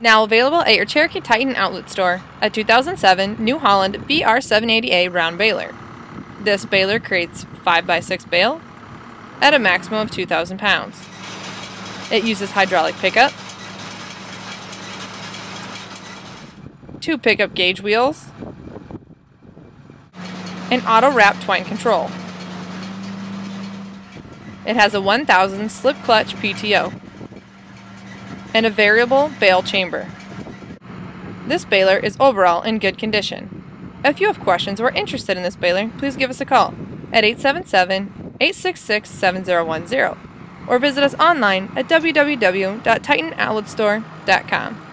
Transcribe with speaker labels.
Speaker 1: Now available at your Cherokee Titan outlet store, a 2007 New Holland BR780A Round Baler. This baler creates 5x6 bale at a maximum of 2,000 pounds. It uses hydraulic pickup, 2 pickup gauge wheels, and auto-wrap twine control. It has a 1000 slip clutch PTO and a variable bale chamber. This baler is overall in good condition. If you have questions or are interested in this baler, please give us a call at 877-866-7010 or visit us online at www.titanoutletstore.com.